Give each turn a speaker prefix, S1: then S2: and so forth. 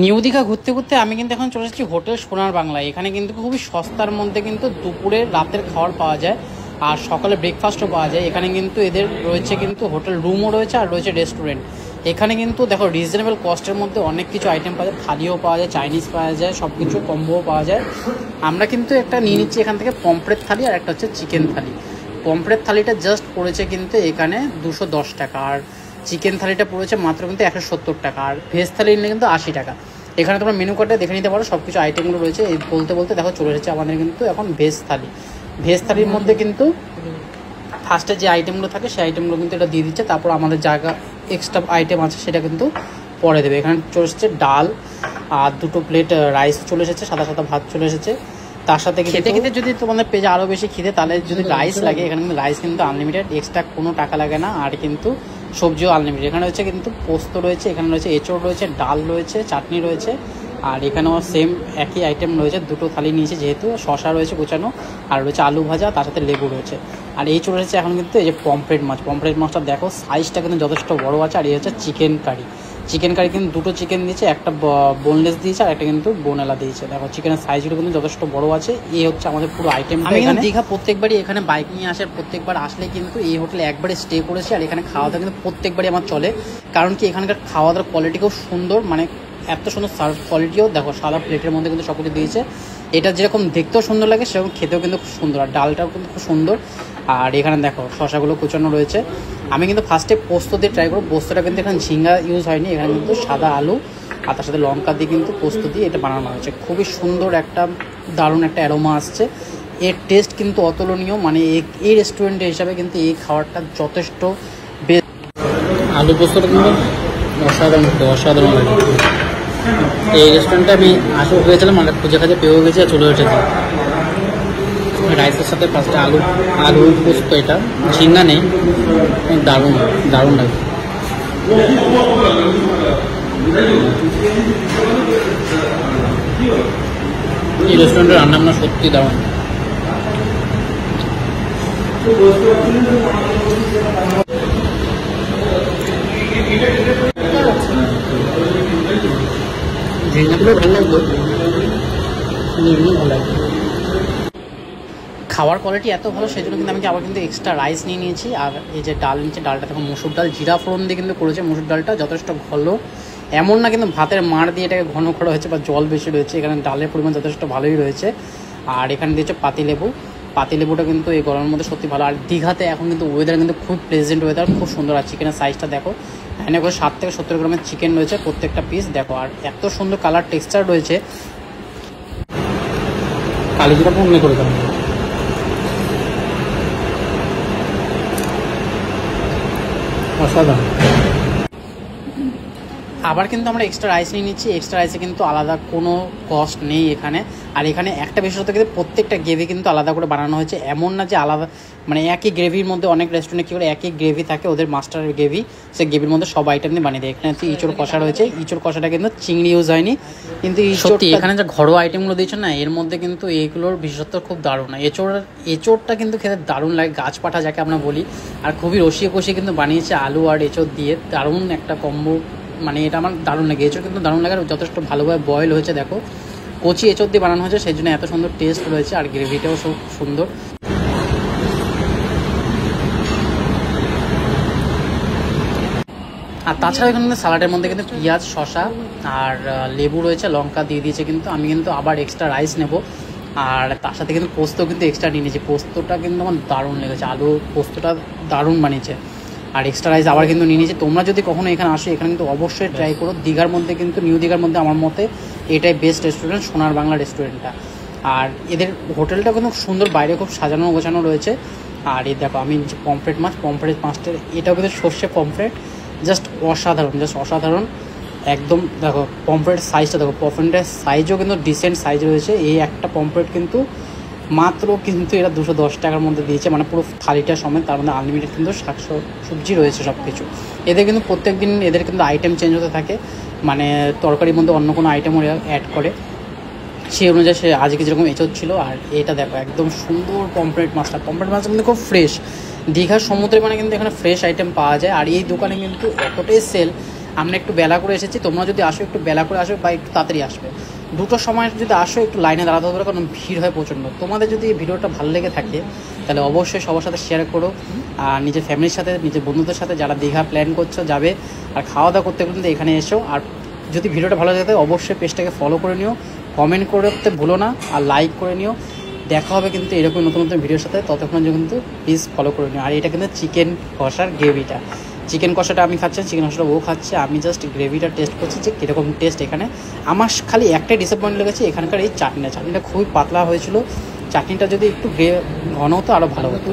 S1: New Digha ঘুরতে ঘুরতে আমি কিন্তু এখন চলে এসেছি হোটেল সোনার বাংলায়। এখানে কিন্তু খুবই সস্তার মধ্যে কিন্তু দুপুরে রাতের খাবার পাওয়া যায় আর সকালে ব্রেকফাস্টও পাওয়া যায়। এখানে কিন্তু এদের রয়েছে কিন্তু হোটেল রুমও রয়েছে আর রয়েছে রেস্টুরেন্ট। এখানে কিন্তু দেখো রিজনেবল কস্টের মধ্যে অনেক কিছু আইটেম পাওয়া যায়, থালিও পাওয়া যায়, চাইনিজ পাওয়া যায়, সব কিছু কম্বোও পাওয়া যায়। আমরা কিন্তু একটা নিয়ে নিচ্ছি এখান থেকে পমফ্রেট থালি আর একটা হচ্ছে চিকেন থালি। পমফ্রেট থালিটা জাস্ট পড়েছে কিন্তু এখানে 210 টাকা, আর চিকেন থালিটা পড়েছে মাত্র কিন্তু 170 টাকা, আর ভেজ থালি নিলে কিন্তু 80 টাকা। এখানে তোমরা মেনু কার্ডে দেখে নিতে পারো, সব কিছু আইটেমগুলো রয়েছে। এই বলতে বলতে দেখো চলে এসেছে আমাদের কিন্তু এখন ভেজ থালি। ভেজ থালির মধ্যে কিন্তু ফার্স্টে যে আইটেমগুলো থাকে সেই আইটেমগুলো কিন্তু এটা দিয়ে দিচ্ছে, তারপর আমাদের জায়গা এক্সট্রা আইটেম আছে সেটা কিন্তু পরে দেবে। এখানে চলে এসেছে ডাল আর 2 প্লেট রাইস চলে এসেছে, সাদা সাদা ভাত চলে এসেছে। তার সাথে খেতে খেতে যদি তোমাদের পেজে আরও বেশি খিদে তাহলে যদি রাইস লাগে, এখানে কিন্তু রাইস কিন্তু আনলিমিটেড, এক্সট্রা কোনো টাকা লাগে না। আর কিন্তু সবজিও আনলিমিটেড। এখানে রয়েছে কিন্তু পোস্ত রয়েছে, এখানে রয়েছে এঁচড় রয়েছে, ডাল রয়েছে, চাটনি রয়েছে, আর এখানেও সেম একই আইটেম রয়েছে। 2 থালি নিয়েছে যেহেতু, শশা রয়েছে কুচানো, আর রয়েছে আলু ভাজা, তার সাথে লেবু রয়েছে। আর এই চলে এসেছে এখন কিন্তু এই যে পমফ্রেট মাছ। পমফ্রেট মাছটা দেখো সাইজটা কিন্তু যথেষ্ট বড়ো আছে। আর এই হচ্ছে চিকেন কারি। চিকেন কারি কিন্তু 2 চিকেন দিয়েছে, একটা বোনলেস দিয়েছে আর একটা কিন্তু বোনেলা দিয়েছে। দেখো চিকেনের সাইজগুলো কিন্তু যথেষ্ট বড়ো আছে। এই হচ্ছে আমাদের পুরো আইটেম। আমি এখানে দীঘা প্রত্যেকবারই এখানে বাইক নিয়ে আসার, প্রত্যেকবার আসলে কিন্তু এই হোটেলে একবারে স্টে করেছি। আর এখানে খাওয়া দাওয়া কিন্তু প্রত্যেকবারই আমার চলে, কারণ কি এখানকার খাওয়া দাওয়ার কোয়ালিটি খুব সুন্দর, মানে এত সুন্দর সার্ভ কোয়ালিটিও। দেখো সাদা প্লেটের মধ্যে কিন্তু সব কিছু দিয়েছে। এটা যেরকম দেখতেও সুন্দর লাগে সেরকম খেতেও কিন্তু খুব সুন্দর, আর ডালটাও কিন্তু খুব সুন্দর। আর এখানে দেখো শশাগুলো কুচানো রয়েছে। আমি কিন্তু ফার্স্টে পোস্ত দিয়ে ট্রাই করবো। পোস্তটা কিন্তু এখানে ঝিঙ্গা ইউজ হয়নি, এখানে কিন্তু সাদা আলু আর তার সাথে লঙ্কা দিয়ে কিন্তু পোস্ত দিয়ে এটা বানানো হয়েছে। খুবই সুন্দর একটা দারুণ একটা অ্যারোমা আসছে। এর টেস্ট কিন্তু অতুলনীয়, মানে এই রেস্টুরেন্টের হিসাবে কিন্তু এই খাবারটা যথেষ্ট বেস্ট। আলু পোস্তটা কিন্তু অসাধারণ, অসাধারণ লাগে। এই রেস্টুরেন্টে আমি আসবো হয়েছিলাম, মানে খুঁজে খাজে পেয়েও গেছি আর চলে এসেছি। রাইসের সাথে ফার্স্টে আলু পোস্ত, এটা ঝিঙ্গা নেই, দারুণ দারুণ লাগে। এই রেস্টুরেন্টের রান্না বান্না সত্যি দারুণ। ঝিঙ্গাগুলো ভালো লাগবে, ভালো লাগবে। খাওয়ার কোয়ালিটি এত ভালো, সেই জন্য কিন্তু আমি আবার কিন্তু এক্সট্রা রাইস নিয়ে নিয়েছি। আর এই যে ডাল নিচ্ছে, ডালটা দেখো মুসুর ডাল জিরা ফোড়ন দিয়ে কিন্তু করেছে। মুসুর ডালটা যথেষ্ট ঘন, এমন না কিন্তু ভাতের মাড় দিয়ে এটাকে ঘন করা হয়েছে বা জল বেশি রয়েছে। এখানে ডালের পরিমাণ যথেষ্ট ভালোই রয়েছে। আর এখানে দিয়েছে পাতিলেবু। পাতিলেবুটা কিন্তু এই গরমের মধ্যে সত্যি ভালো। আর দীঘাতে এখন কিন্তু ওয়েদার কিন্তু খুব প্লেজেন্ট ওয়েদার, খুব সুন্দর। আর চিকেনের সাইজটা দেখো, এখানে করে 7 থেকে 70 গ্রামের চিকেন রয়েছে প্রত্যেকটা পিস। দেখো আর এত সুন্দর কালার টেক্সচার রয়েছে। কালিজিরা মনে করে দেবো। অসাধারণ। আবার কিন্তু আমরা এক্সট্রা রাইস নিয়ে নিচ্ছি। এক্সট্রা রাইসে কিন্তু আলাদা কোনো কস্ট নেই এখানে। আর এখানে একটা বিশেষত কিন্তু প্রত্যেকটা গ্রেভি কিন্তু আলাদা করে বানানো হয়েছে, এমন না যে আলাদা, মানে একই গ্রেভির মধ্যে অনেক রেস্টুরেন্টে কী করে একই গ্রেভি থাকে, ওদের মাস্টারের গ্রেভি, সেই গ্রেভির মধ্যে সব আইটেম দিয়ে বানিয়ে দেয়। এখানে হচ্ছে ইঁচড় কষা রয়েছে। ইঁচড় কষাটা কিন্তু চিংড়ি ইউজ হয়নি, কিন্তু সত্যি এখানে যে ঘরোয়া আইটেমগুলো দিয়েছে না, এর মধ্যে কিন্তু এইগুলোর বিশেষত্ব খুব দারুণ। এঁচড়টা কিন্তু খেতে দারুণ লাগে, গাছ পাঠা যাকে আমরা বলি। আর খুবই রসিয়ে কষিয়ে কিন্তু বানিয়েছে আলু আর এঁচড় দিয়ে, দারুণ একটা কম্বো। মানে এটা আমার দারুণ লাগে, এঁচড় কিন্তু দারুণ লাগে। আর যথেষ্ট ভালোভাবে বয়েল হয়েছে, দেখো কচি এঁচড় দিয়ে বানানো হয়েছে, সেই জন্য এত সুন্দর টেস্ট রয়েছে। আর গ্রেভিটাও খুব সুন্দর। আর তাছাড়া এখানে স্যালাডের মধ্যে কিন্তু পেঁয়াজ, শশা আর লেবু রয়েছে, লঙ্কা দিয়ে দিয়েছে। কিন্তু আমি কিন্তু আবার এক্সট্রা রাইস নেব। আর তার সাথে কিন্তু পোস্ত কিন্তু এক্সট্রা নিয়ে নিয়েছি। পোস্তটা কিন্তু আমার দারুণ লেগেছে, আলু পোস্তটা দারুণ বানিয়েছে। আর এক্সট্রা রাইস আবার কিন্তু নিয়ে নিয়েছি। তোমরা যদি কখনো এখানে আসো, এখানে কিন্তু অবশ্যই ট্রাই করো। দীঘার মধ্যে কিন্তু নিউ দীঘার মধ্যে আমার মতে এটাই বেস্ট রেস্টুরেন্ট, সোনার বাংলা রেস্টুরেন্টটা। আর এদের হোটেলটা কিন্তু সুন্দর, বাইরে খুব সাজানো গোছানো রয়েছে। আর এই দেখো আমি পমফ্রেট মাছটার, এটাও কিন্তু সর্ষে পমফ্রেট, জাস্ট অসাধারণ, জাস্ট অসাধারণ একদম। দেখো পমফ্রেট সাইজটা দেখো, পমফ্রেটের সাইজও কিন্তু ডিসেন্ট সাইজ রয়েছে। এই একটা পমফ্রেট কিন্তু মাত্র কিন্তু এরা 210 টাকার মধ্যে দিয়েছে, মানে পুরো থালিটা সমেত। তার মধ্যে আনলিমিটেড কিন্তু সবজি রয়েছে সব কিছু। এদের কিন্তু প্রত্যেক দিন এদের কিন্তু আইটেম চেঞ্জ হতে থাকে, মানে তরকারির মধ্যে অন্য কোনো আইটেম ওরা অ্যাড করে, সেই অনুযায়ী সে আজকে যেরকম এঁচড় ছিল। আর এটা দেখো একদম সুন্দর পমফ্রেট মাছটা কিন্তু খুব ফ্রেশ। দীঘার সমুদ্রে মানে কিন্তু এখানে ফ্রেশ আইটেম পাওয়া যায়। আর এই দোকানে কিন্তু এতটাই সেল, আমরা একটু বেলা করে এসেছি, তোমরা যদি আসো একটু বেলা করে আসো বা একটু তাড়াতাড়ি আসবে। 2টোর সময় যদি আসো একটু লাইনে দাঁড়াতে হবে, কারণ ভিড় হয় প্রচণ্ড। তোমাদের যদি এই ভিডিওটা ভালো লেগে থাকে তাহলে অবশ্যই সবার সাথে শেয়ার করো, আর নিজের ফ্যামিলির সাথে, নিজের বন্ধুদের সাথে যারা দীঘা প্ল্যান করছো যাবে আর খাওয়া দাওয়া করতে কিন্তু এখানে এসো। আর যদি ভিডিওটা ভালো লাগে অবশ্যই পেজটাকে ফলো করে নিও, কমেন্ট করতে ভুলো না, আর লাইক করে নিও। দেখা হবে কিন্তু এরকম নতুন নতুন ভিডিওর সাথে, ততক্ষণ কিন্তু প্লিজ ফলো করে নিও। আর এটা কিন্তু চিকেন কষার গ্রেভিটা, চিকেন কষাটা আমি খাচ্ছি, চিকেন কষাটা ও খাচ্ছে, আমি জাস্ট গ্রেভিটা টেস্ট করছি যে কীরকম টেস্ট। এখানে আমার খালি একটাই ডিসঅ্যাপয়েন্ট লেগেছে এখানকার এই চাটনিটা খুবই পাতলা হয়েছিল। চাটনিটা যদি একটু ঘন হতো আরও ভালো হতো।